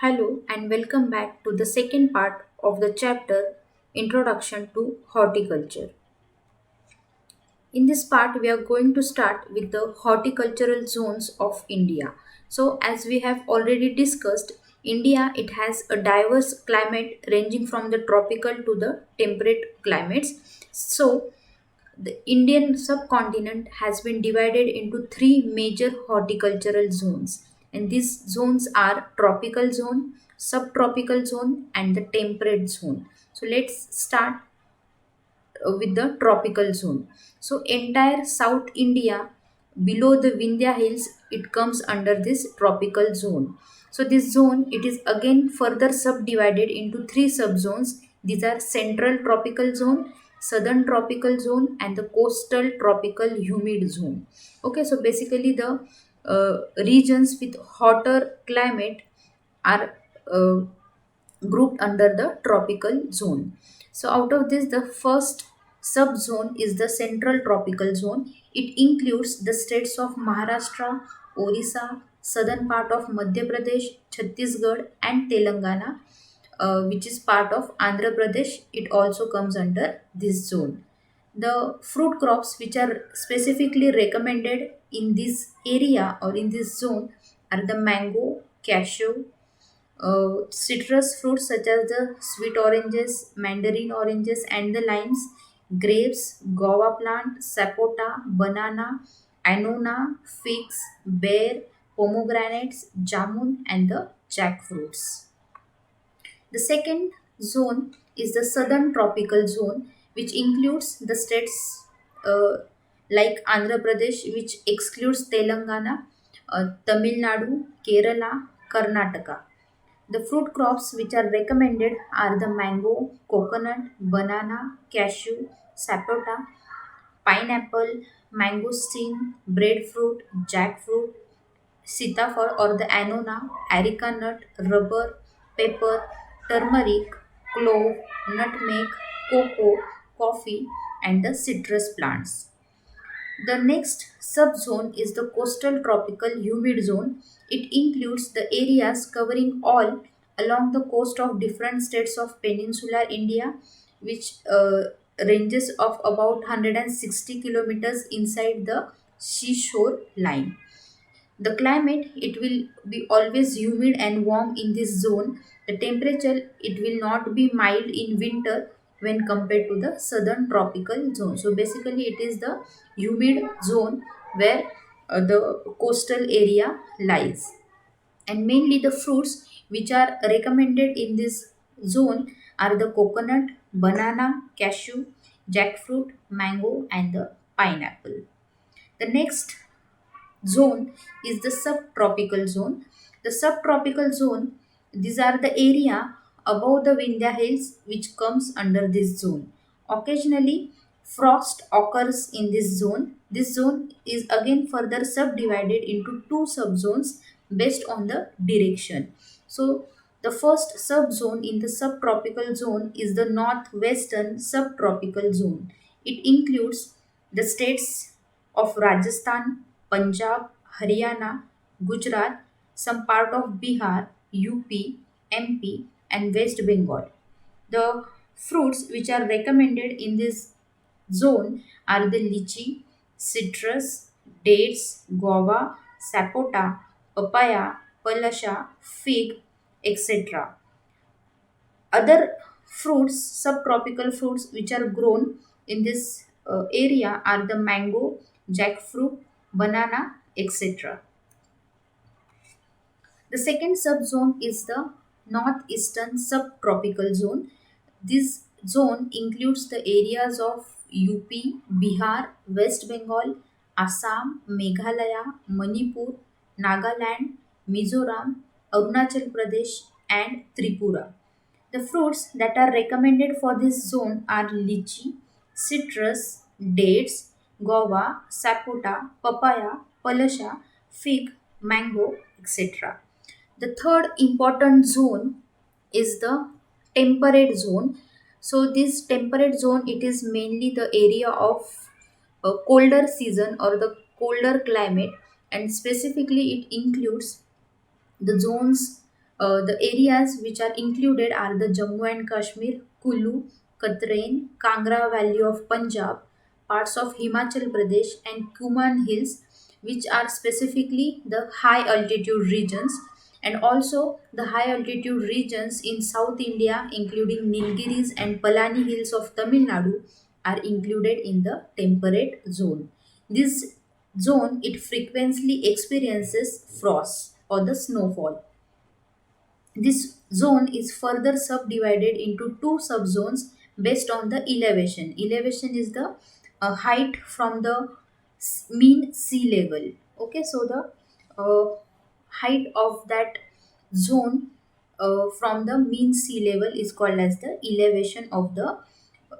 Hello and welcome back to the second part of the chapter Introduction to Horticulture. In this part, we are going to start with the horticultural zones of India. So, as we have already discussed, India it has a diverse climate ranging from the tropical to the temperate climates. So, the Indian subcontinent has been divided into three major horticultural zones, and these zones are tropical zone, subtropical zone, and the temperate zone. So let's start with the tropical zone. So entire South India below the Vindhya Hills it comes under this tropical zone. So this zone it is again further subdivided into three subzones. These are central tropical zone, southern tropical zone, and the coastal tropical humid zone. Okay, so basically the regions with hotter climate are grouped under the tropical zone. So, out of this, the first subzone is the central tropical zone. It includes the states of Maharashtra, Orissa, southern part of Madhya Pradesh, Chhattisgarh, and Telangana, which is part of Andhra Pradesh. It also comes under this zone. The fruit crops which are specifically recommended in this area or in this zone are the mango, cashew, citrus fruits such as the sweet oranges, mandarin oranges, and the limes, grapes, guava plant, sapota, banana, anona, figs, bear, pomegranates, jamun, and the jackfruits. The second zone is the southern tropical zone, which includes the states like Andhra Pradesh, which excludes Telangana, Tamil Nadu, Kerala, Karnataka. The fruit crops which are recommended are the mango, coconut, banana, cashew, sapota, pineapple, mangosteen, breadfruit, jackfruit, sitafal or the anona, areca nut, rubber, pepper, turmeric, clove, nutmeg, cocoa, coffee, and the citrus plants. The next subzone is the coastal tropical humid zone. It includes the areas covering all along the coast of different states of peninsular India, which ranges of about 160 kilometers inside the seashore line. The climate it will be always humid and warm in this zone. The temperature it will not be mild in winter when compared to the southern tropical zone. So basically it is the humid zone where the coastal area lies. And mainly the fruits which are recommended in this zone are the coconut, banana, cashew, jackfruit, mango, and the pineapple. The next zone is the subtropical zone. The subtropical zone, these are the area above the Vindhya Hills which comes under this zone. Occasionally, frost occurs in this zone. This zone is again further subdivided into two subzones based on the direction. So, the first subzone in the subtropical zone is the northwestern subtropical zone. It includes the states of Rajasthan, Punjab, Haryana, Gujarat, some part of Bihar, UP, MP, and West Bengal. The fruits which are recommended in this zone are the lychee, citrus, dates, guava, sapota, papaya, palasha, fig, etc. Other fruits, subtropical fruits which are grown in this area are the mango, jackfruit, banana, etc. The second subzone is the northeastern subtropical zone. This zone includes the areas of UP, Bihar, West Bengal, Assam, Meghalaya, Manipur, Nagaland, Mizoram, Arunachal Pradesh, and Tripura. The fruits that are recommended for this zone are lychee, citrus, dates, guava, sapota, papaya, palasha, fig, mango, etc. The third important zone is the temperate zone. So this temperate zone it is mainly the area of a colder season or the colder climate, and specifically it includes the zones The areas which are included are the Jammu and Kashmir, Kulu, Katrain, Kangra Valley of Punjab, parts of Himachal Pradesh, and Kuman Hills, which are specifically the high altitude regions, and also the high altitude regions in South India, including Nilgiris and Palani Hills of Tamil Nadu, are included in the temperate zone. This zone it frequently experiences frost or the snowfall. This zone is further subdivided into two subzones based on the elevation. Elevation is the height from the mean sea level. Okay, so the height of that zone from the mean sea level is called as the elevation of the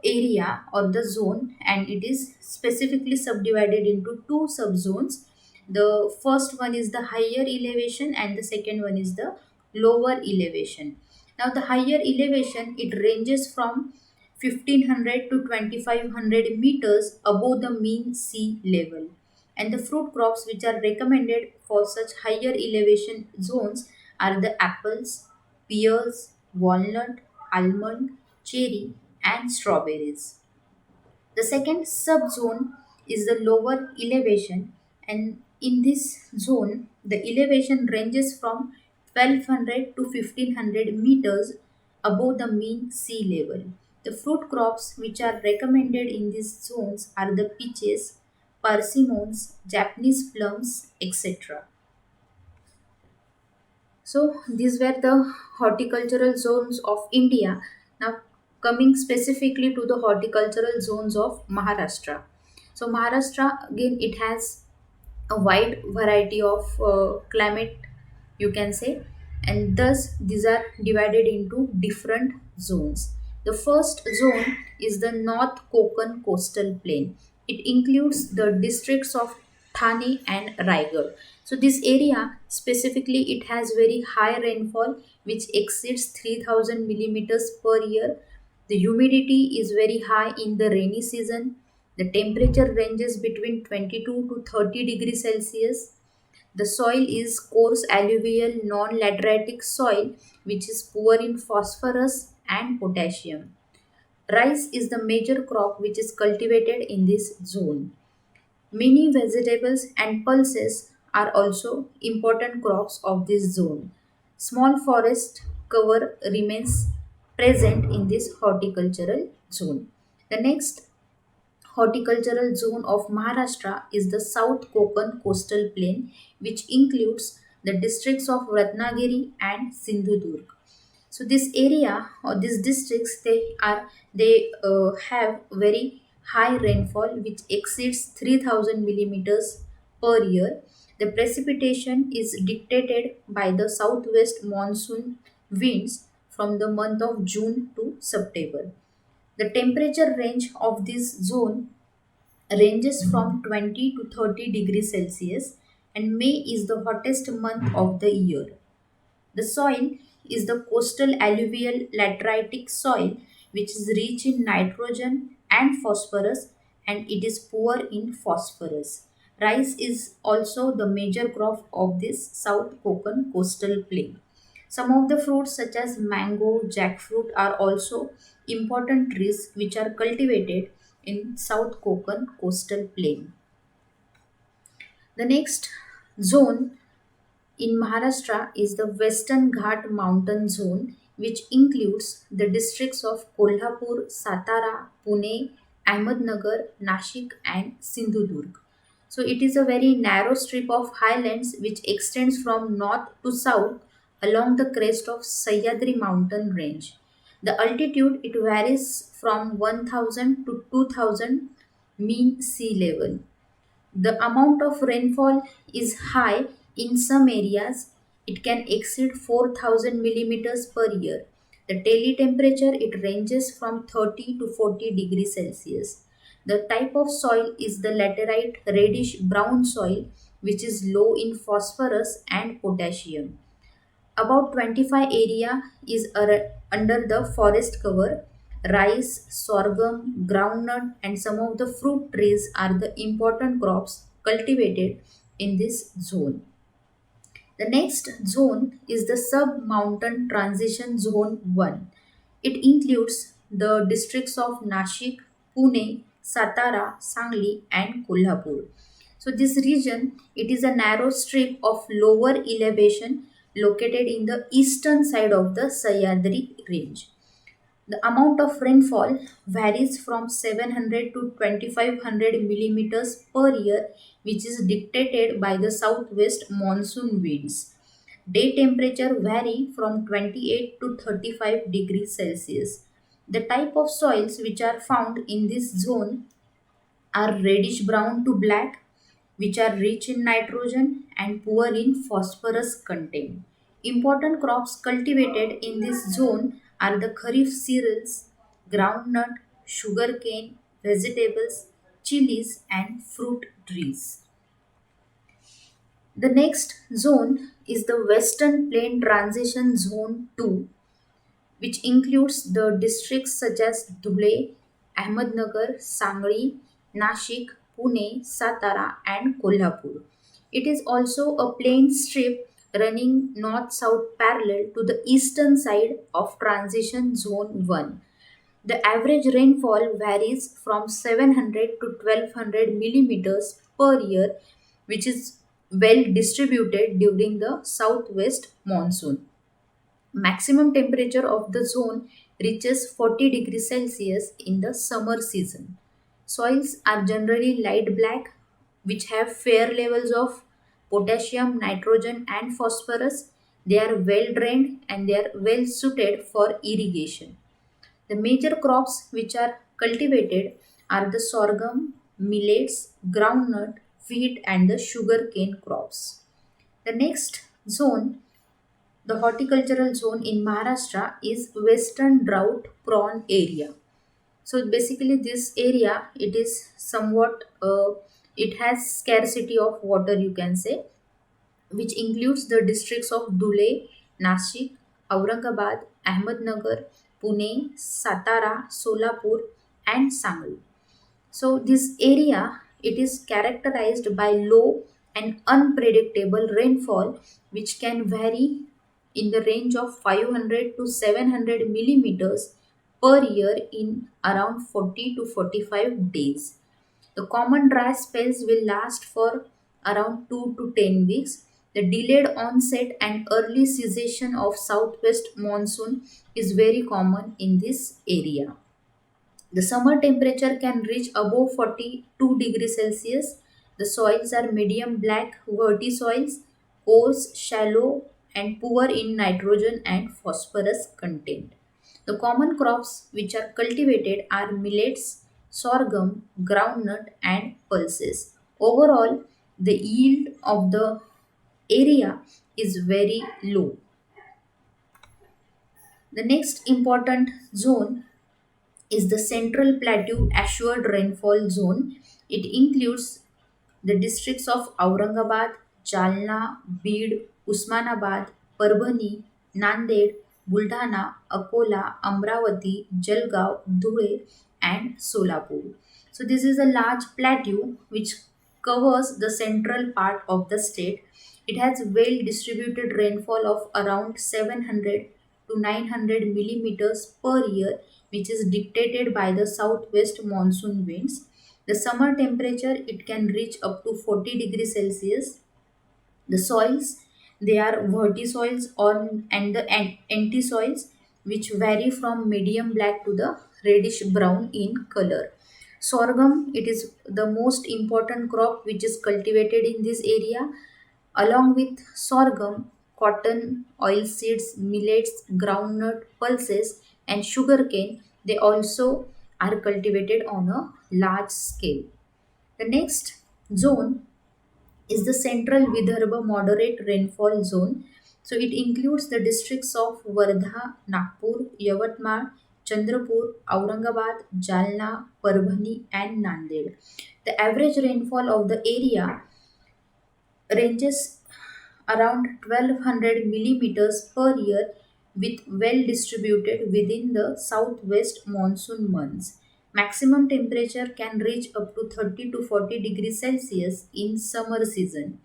area or the zone, and it is specifically subdivided into two subzones. The first one is the higher elevation and the second one is the lower elevation. Now the higher elevation it ranges from 1500 to 2500 meters above the mean sea level, and the fruit crops which are recommended for such higher elevation zones are the apples, pears, walnut, almond, cherry, and strawberries. The second subzone is the lower elevation, and in this zone, the elevation ranges from 1200 to 1500 meters above the mean sea level. The fruit crops which are recommended in these zones are the peaches, persimmons, Japanese plums, etc. So these were the horticultural zones of India. Now coming specifically to the horticultural zones of Maharashtra. So Maharashtra again it has a wide variety of climate, you can say, and thus these are divided into different zones. The first zone is the North Konkan coastal plain. It includes the districts of Thane and Raigad. So this area specifically it has very high rainfall which exceeds 3000 millimeters per year. The humidity is very high in the rainy season. The temperature ranges between 22 to 30 degrees Celsius. The soil is coarse alluvial non-lateritic soil which is poor in phosphorus and potassium. Rice is the major crop which is cultivated in this zone. Many vegetables and pulses are also important crops of this zone. Small forest cover remains present in this horticultural zone. The next horticultural zone of Maharashtra is the South Konkan coastal plain, which includes the districts of Ratnagiri and Sindhudurg. So this area or these districts they have very high rainfall which exceeds 3000 millimeters per year. The precipitation is dictated by the southwest monsoon winds from the month of June to September. The temperature range of this zone ranges from 20 to 30 degrees Celsius, and May is the hottest month of the year. The soil is the coastal alluvial lateritic soil which is rich in nitrogen and phosphorus, and it is poor in phosphorus. Rice is also the major crop of this South Konkan coastal plain. Some of the fruits such as mango, jackfruit are also important trees which are cultivated in South Konkan coastal plain. The next zone in Maharashtra is the Western Ghat mountain zone, which includes the districts of Kolhapur, Satara, Pune, Ahmednagar, Nashik, and Sindhudurg. So it is a very narrow strip of highlands which extends from north to south along the crest of Sahyadri mountain range. The altitude it varies from 1000 to 2000 mean sea level. The amount of rainfall is high in some areas. It can exceed 4000 millimeters per year. The daily temperature it ranges from 30 to 40 degrees Celsius. The type of soil is the laterite reddish brown soil which is low in phosphorus and potassium. About 25 area is under the forest cover. Rice, sorghum, groundnut, and some of the fruit trees are the important crops cultivated in this zone. The next zone is the sub-mountain transition zone 1. It includes the districts of Nashik, Pune, Satara, Sangli and Kolhapur. So this region, it is a narrow strip of lower elevation located in the eastern side of the Sahyadri range. The amount of rainfall varies from 700 to 2500 millimeters per year, which is dictated by the southwest monsoon winds. Day temperature vary from 28 to 35 degrees Celsius. The type of soils which are found in this zone are reddish brown to black, which are rich in nitrogen and poor in phosphorus content. Important crops cultivated in this zone are the kharif cereals, groundnut, sugarcane, vegetables, chilies, and fruit trees. The next zone is the Western Plain Transition Zone 2, which includes the districts such as Dhule, Ahmednagar, Sangli, Nashik, Pune, Satara, and Kolhapur. It is also a plain strip running north south parallel to the eastern side of Transition Zone 1. The average rainfall varies from 700 to 1200 millimeters per year, which is well distributed during the southwest monsoon. Maximum temperature of the zone reaches 40 degrees Celsius in the summer season. Soils are generally light black, which have fair levels of potassium, nitrogen, and phosphorus. They are well drained and they are well suited for irrigation. The major crops which are cultivated are the sorghum, millets, groundnut, wheat, and the sugarcane crops. The next zone, the horticultural zone in Maharashtra, is Western Drought Prone Area. So basically, this area, it is somewhat it has scarcity of water, you can say, which includes the districts of Dhule, Nashik, Aurangabad, Ahmednagar, Pune, Satara, Solapur, and Sangli. So this area, it is characterized by low and unpredictable rainfall, which can vary in the range of 500 to 700 millimeters per year in around 40 to 45 days. The common dry spells will last for around 2 to 10 weeks. The delayed onset and early cessation of southwest monsoon is very common in this area. The summer temperature can reach above 42 degrees Celsius. The soils are medium black, verty soils, coarse, shallow, and poor in nitrogen and phosphorus content. The common crops which are cultivated are millets, sorghum, groundnut, and pulses. Overall, the yield of the area is very low. The next important zone is the Central Plateau Assured Rainfall Zone. It includes the districts of Aurangabad, Jalna, Beed, Usmanabad, Parbhani, Nanded, Buldhana, Akola, Amravati, Jalgaon, Dhule, and Solapur. So this is a large plateau which covers the central part of the state. It has well distributed rainfall of around 700 to 900 millimeters per year, which is dictated by the southwest monsoon winds. The summer temperature, it can reach up to 40 degrees Celsius. The soils, they are verti soils or and the anti soils, which vary from medium black to the reddish brown in color. Sorghum, it is the most important crop which is cultivated in this area. Along with sorghum, cotton, oilseeds, millets, groundnut, pulses, and sugarcane, they also are cultivated on a large scale. The next zone is the Central Vidarbha Moderate Rainfall Zone. So it includes the districts of Wardha, Nagpur, Yavatmal, Chandrapur, Aurangabad, Jalna, Parbhani, and Nanded. The average rainfall of the area ranges around 1200 millimeters per year, with well distributed within the southwest monsoon months. Maximum temperature can reach up to 30 to 40 degrees Celsius in summer season.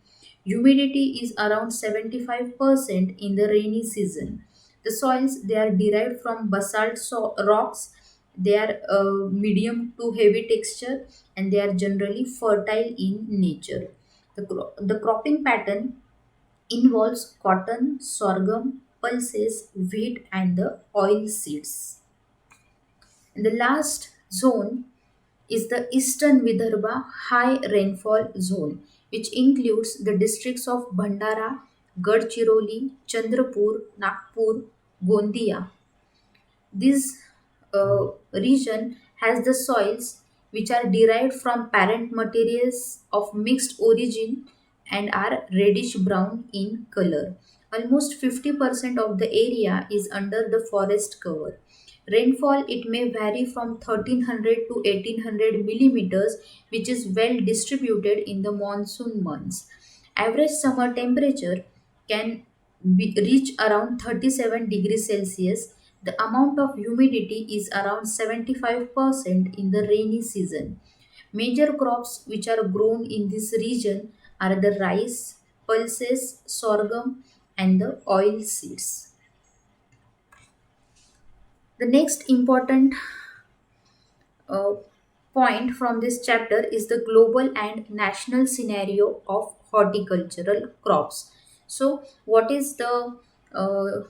Humidity is around 75% in the rainy season. The soils they are derived from basalt rocks. They are medium to heavy texture and they are generally fertile in nature. The cropping pattern involves cotton, sorghum, pulses, wheat, and the oil seeds. And the last zone is the Eastern Vidarbha High Rainfall Zone, which includes the districts of Bhandara, Gadchiroli, Chandrapur, Nagpur, Gondia. This region has the soils which are derived from parent materials of mixed origin and are reddish brown in color. Almost 50% of the area is under the forest cover. Rainfall it may vary from 1300 to 1800 millimeters, which is well distributed in the monsoon months. Average summer temperature can reach around 37 degrees Celsius. The amount of humidity is around 75% in the rainy season. Major crops which are grown in this region are the rice, pulses, sorghum, and the oil seeds. The next important uh, point from this chapter is the global and national scenario of horticultural crops. So, what is the uh,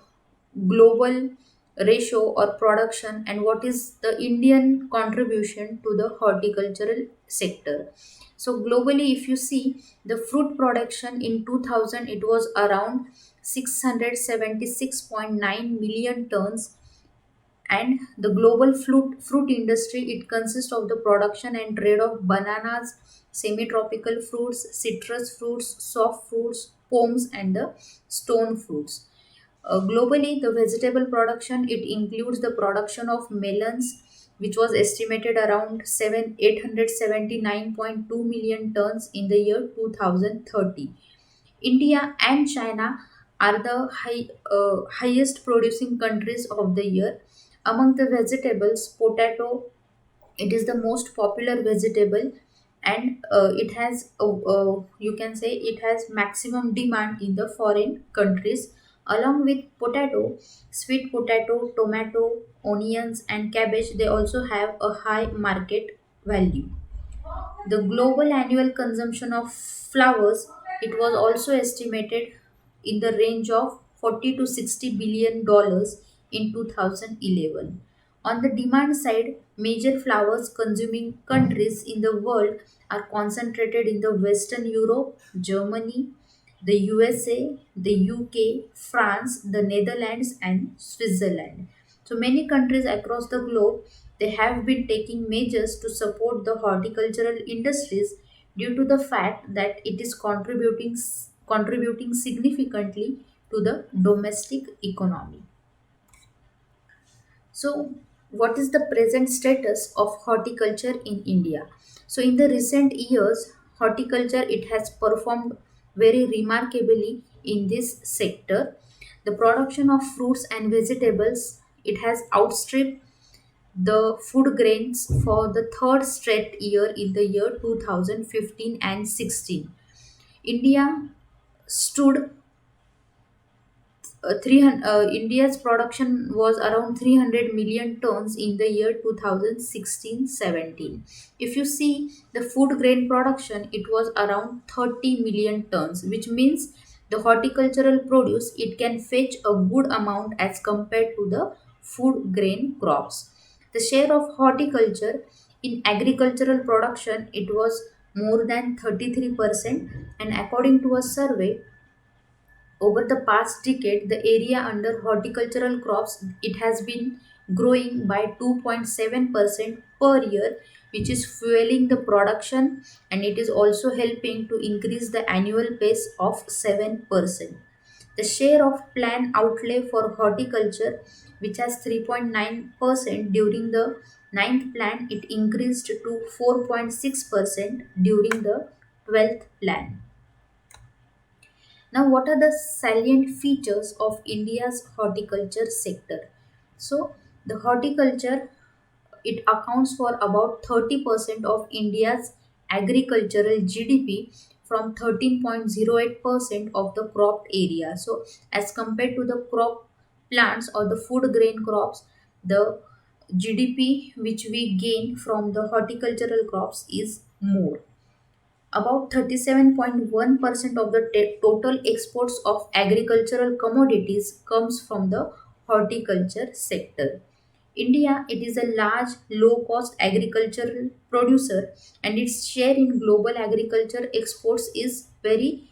global ratio or production, and what is the Indian contribution to the horticultural sector? So, globally, if you see the fruit production in 2000, it was around 676.9 million tons, and the global fruit industry it consists of the production and trade of bananas, semi-tropical fruits, citrus fruits, soft fruits, pomes, and the stone fruits. Globally, the vegetable production it includes the production of melons, which was estimated around 879.2 million tons in the year 2030. India and China are the highest producing countries of the year. Among the vegetables, potato it is the most popular vegetable, and it has you can say it has maximum demand in the foreign countries. Along with potato, sweet potato, tomato, onions, and cabbage they also have a high market value. The global annual consumption of flowers it was also estimated in the range of 40 to 60 billion dollars in 2011. On the demand side, major flowers consuming countries in the world are concentrated in the Western Europe, Germany, the USA, the UK, France, the Netherlands, and Switzerland. So many countries across the globe they have been taking measures to support the horticultural industries due to the fact that it is contributing significantly to the domestic economy. So, what is the present status of horticulture in India? So, in the recent years, horticulture it has performed very remarkably in this sector. The production of fruits and vegetables it has outstripped the food grains for the third straight year in the year 2015 and 16. India stood 300, India's production was around 300 million tons in the year 2016-17. If you see the food grain production, it was around 30 million tons, which means the horticultural produce it can fetch a good amount as compared to the food grain crops. The share of horticulture in agricultural production it was more than 33%, and according to a survey over the past decade, the area under horticultural crops it has been growing by 2.7% per year, which is fueling the production, and it is also helping to increase the annual pace of 7%. The share of plan outlay for horticulture, which has 3.9% during the ninth plan, it increased to 4.6% during the 12th plan. Now, what are the salient features of India's horticulture sector? So, the horticulture it accounts for about 30% of India's agricultural GDP, from 13.08% of the cropped area. So as compared to the crop plants or the food grain crops, the GDP which we gain from the horticultural crops is more. About 37.1% of the total exports of agricultural commodities comes from the horticulture sector. India, it is a large, low-cost agricultural producer, and its share in global agriculture exports is very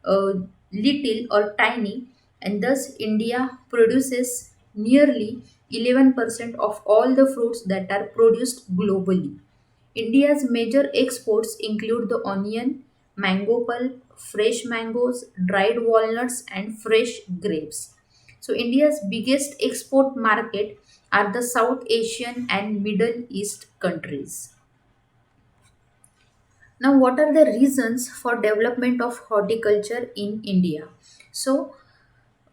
uh, little or tiny, and thus India produces nearly 11% of all the fruits that are produced globally. India's major exports include the onion, mango pulp, fresh mangoes, dried walnuts, and fresh grapes. So, India's biggest export market are the South Asian and Middle East countries. Now, what are the reasons for development of horticulture in India? So,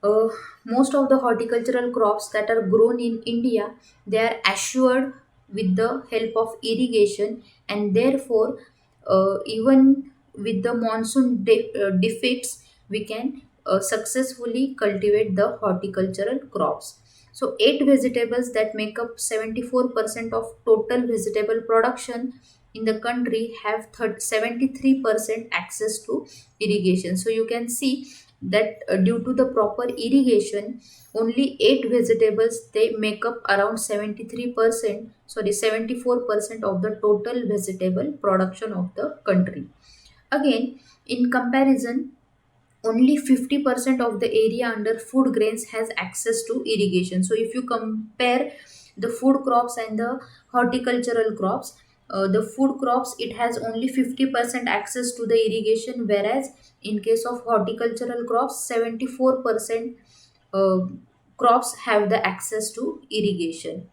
uh, most of the horticultural crops that are grown in India, they are assured with the help of irrigation, and therefore even with the monsoon defects, we can successfully cultivate the horticultural crops. So 8 vegetables that make up 74% of total vegetable production in the country have 73% access to irrigation. So you can see that due to the proper irrigation, only 8 vegetables they make up around 73%, sorry, 74% of the total vegetable production of the country. Again, in comparison, only 50% of the area under food grains has access to irrigation. So if you compare the food crops and the horticultural crops, the food crops, it has only 50% access to the irrigation, whereas in case of horticultural crops, 74% uh, crops have the access to irrigation.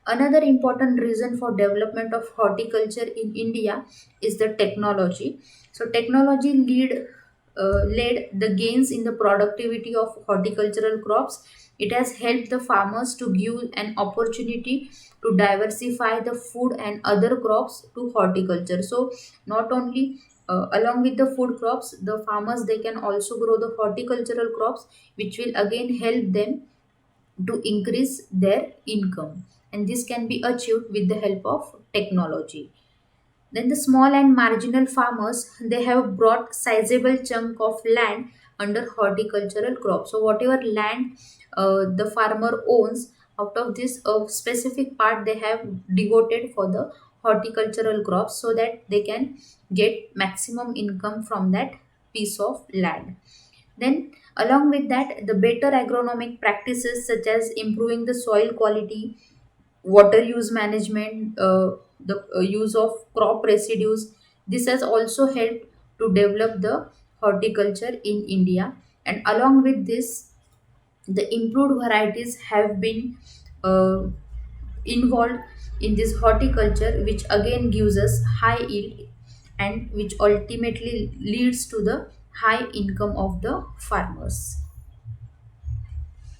Another important reason for development of horticulture in India is the technology. So technology led the gains in the productivity of horticultural crops. It has helped the farmers to give an opportunity to diversify the food and other crops to horticulture. So not only along with the food crops, the farmers they can also grow the horticultural crops, which will again help them to increase their income, and this can be achieved with the help of technology. Then the small and marginal farmers, they have brought sizable chunk of land under horticultural crops. So whatever land the farmer owns, out of this a specific part they have devoted for the horticultural crops, so that they can get maximum income from that piece of land. Then, along with that, the better agronomic practices such as improving the soil quality, water use management, the use of crop residues, this has also helped to develop the horticulture in India. And along with this, the improved varieties have been uh, involved in this horticulture, which again gives us high yield, and which ultimately leads to the high income of the farmers.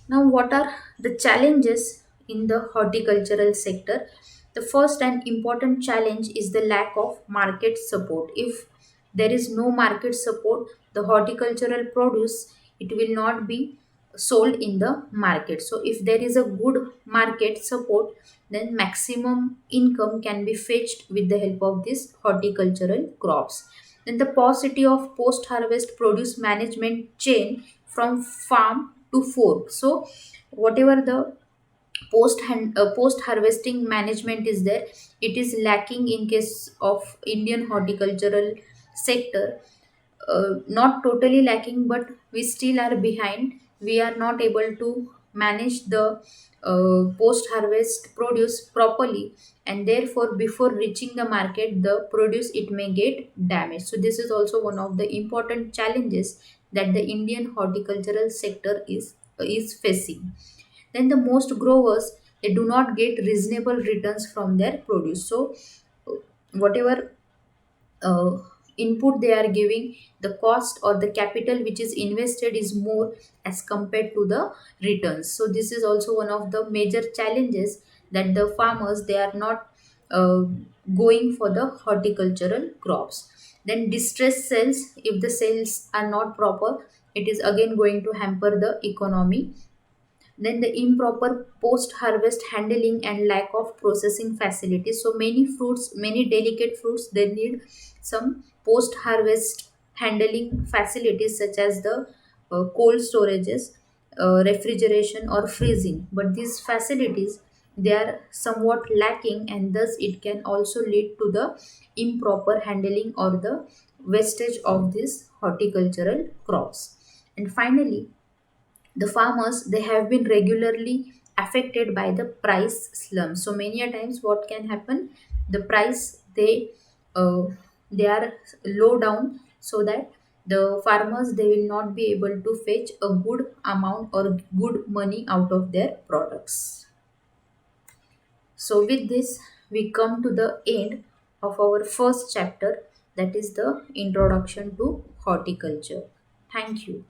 Now, what are the challenges in the horticultural sector? The first and important challenge is the lack of market support. If there is no market support, the horticultural produce, it will not be sold in the market. So if there is a good market support, then maximum income can be fetched with the help of these horticultural crops. Then the paucity of post harvest produce management chain from farm to fork. So whatever the post harvesting management is there, it is lacking in case of Indian horticultural sector. Not totally lacking, but we still are behind. We are not able to manage the post harvest produce properly, and therefore before reaching the market, the produce it may get damaged. So this is also one of the important challenges that the Indian horticultural sector is facing. Then the most growers, they do not get reasonable returns from their produce. So whatever uh, input they are giving, the cost or the capital which is invested is more as compared to the returns. So this is also one of the major challenges that the farmers they are not uh, going for the horticultural crops. Then distress sales, if the sales are not proper, it is again going to hamper the economy. Then the improper post harvest handling and lack of processing facilities. So many fruits, many delicate fruits, they need some post harvest handling facilities, such as the cold storages, refrigeration or freezing. But these facilities, they are somewhat lacking, and thus it can also lead to the improper handling or the wastage of these horticultural crops. And finally, the farmers, they have been regularly affected by the price slump. So many a times what can happen, the price, uh, they are low down, so that the farmers, they will not be able to fetch a good amount or good money out of their products. So with this, we come to the end of our first chapter, that is the introduction to horticulture. Thank you.